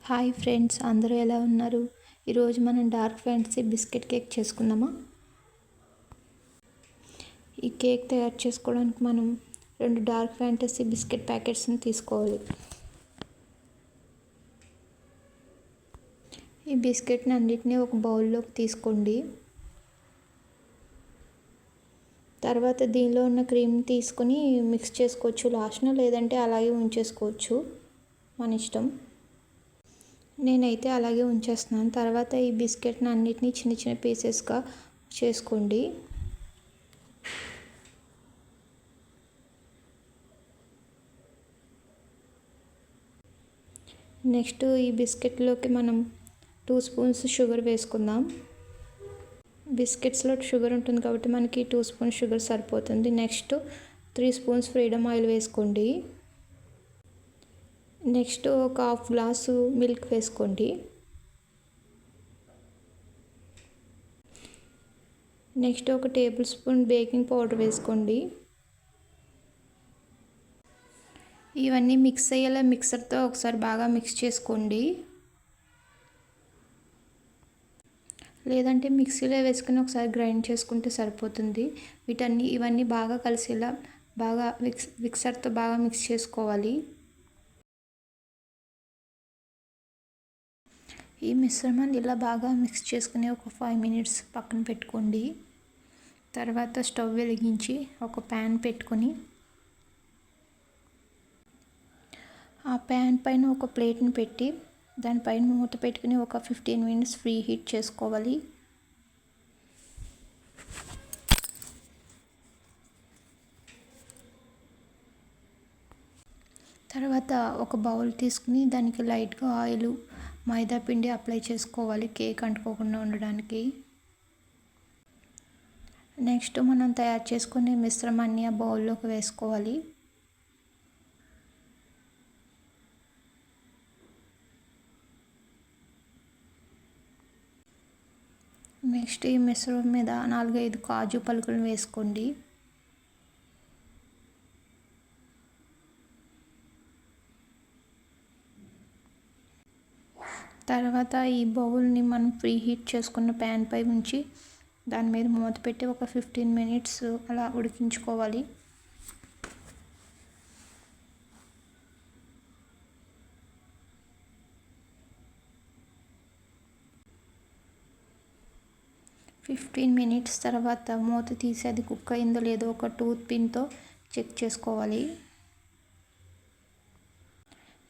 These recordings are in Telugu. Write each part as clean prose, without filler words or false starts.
హాయ్ ఫ్రెండ్స్, అందరూ ఎలా ఉన్నారు? ఈరోజు మనం డార్క్ ఫ్యాంటసీ బిస్కెట్ కేక్ చేసుకుందామా? ఈ కేక్ తయారు చేసుకోవడానికి మనం 2 డార్క్ ఫ్యాంటసీ బిస్కెట్ ప్యాకెట్స్ని తీసుకోవాలి. ఈ బిస్కెట్ని అన్నిటినీ ఒక బౌల్లోకి తీసుకోండి. తర్వాత దీనిలో ఉన్న క్రీమ్ తీసుకొని మిక్స్ చేసుకోవచ్చు లాస్ట్న, లేదంటే అలాగే ఉంచేసుకోవచ్చు, మన ఇష్టం. నేనైతే అలాగే ఉంచేస్తున్నాను. తర్వాత ఈ బిస్కెట్ని అన్నిటినీ చిన్న చిన్న పీసెస్గా చేసుకోండి. నెక్స్ట్ ఈ బిస్కెట్లోకి మనం 2 స్పూన్స్ షుగర్ వేసుకుందాం. బిస్కెట్స్లో షుగర్ ఉంటుంది కాబట్టి మనకి 2 స్పూన్స్ షుగర్ సరిపోతుంది. నెక్స్ట్ 3 స్పూన్స్ ఫ్రీడమ్ ఆయిల్ వేసుకోండి. నెక్స్ట్ ఒక హాఫ్ గ్లాసు మిల్క్ వేసుకోండి. నెక్స్ట్ ఒక టేబుల్ స్పూన్ బేకింగ్ పౌడర్ వేసుకోండి. ఇవన్నీ మిక్స్ అయ్యేలా మిక్సర్తో ఒకసారి బాగా మిక్స్ చేసుకోండి, లేదంటే మిక్సీలో వేసుకుని ఒకసారి గ్రైండ్ చేసుకుంటే సరిపోతుంది. ఇవన్నీ బాగా కలిసేలా బాగా మిక్సర్తో బాగా మిక్స్ చేసుకోవాలి. ఈ మిశ్రమాన్ని ఇలా బాగా మిక్స్ చేసుకుని ఒక 5 మినిట్స్ పక్కన పెట్టుకోండి. తర్వాత స్టవ్ వెలిగించి ఒక ప్యాన్ పెట్టుకొని ఆ ప్యాన్ పైన ఒక ప్లేట్ని పెట్టి దానిపైన మూత పెట్టుకుని ఒక 15 మినిట్స్ ఫ్రీ హీట్ చేసుకోవాలి. తర్వాత ఒక బౌల్ తీసుకుని దానికి లైట్గా ఆయిల్, మైదా పిండి అప్లై చేసుకోవాలి కేక్ అంటుకోకుండా ఉండడానికి. నెక్స్ట్ మనం తయారు చేసుకునే మిశ్రమాన్ని ఆ బౌల్లోకి వేసుకోవాలి. నెక్స్ట్ ఈ మిశ్రమం మీద 4-5 కాజు పలుకులు వేసుకోండి. తర్వాత ఈ బౌల్ని మనం ఫ్రీ హీట్ చేసుకున్న ప్యాన్ పై ఉంచి దాని మీద మూత పెట్టి ఒక 15 మినిట్స్ అలా ఉడికించుకోవాలి. తర్వాత మూత తీసి అది కుక్ అయిందో లేదో ఒక టూత్ పిన్తో చెక్ చేసుకోవాలి.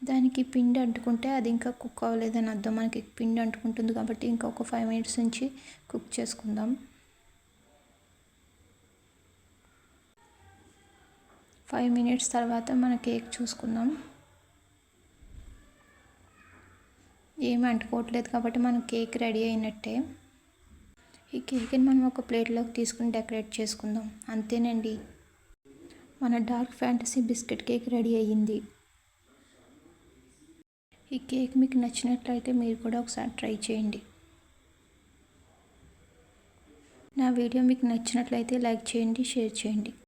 దానికి పిండి అంటుకుంటే అది ఇంకా కుక్ అవ్వలేదని అర్థం. మనకి పిండి అంటుకుంటుంది కాబట్టి ఇంకా ఒక 5 మినిట్స్ నుంచి కుక్ చేసుకుందాం. 5 మినిట్స్ తర్వాత మన కేక్ చూసుకుందాం. ఏమి అంటుకోవట్లేదు కాబట్టి మన కేక్ రెడీ అయినట్టే. ఈ కేక్ని మనం ఒక ప్లేట్లోకి తీసుకుని డెకరేట్ చేసుకుందాం. అంతేనండి, మన dark fantasy biscuit cake ready అయ్యింది. ఈ కేక్ మీకు నచ్చినట్లయితే మీరు కూడా ఒకసారి ట్రై చేయండి. నా వీడియో మీకు నచ్చినట్లయితే లైక్ చేయండి, షేర్ చేయండి.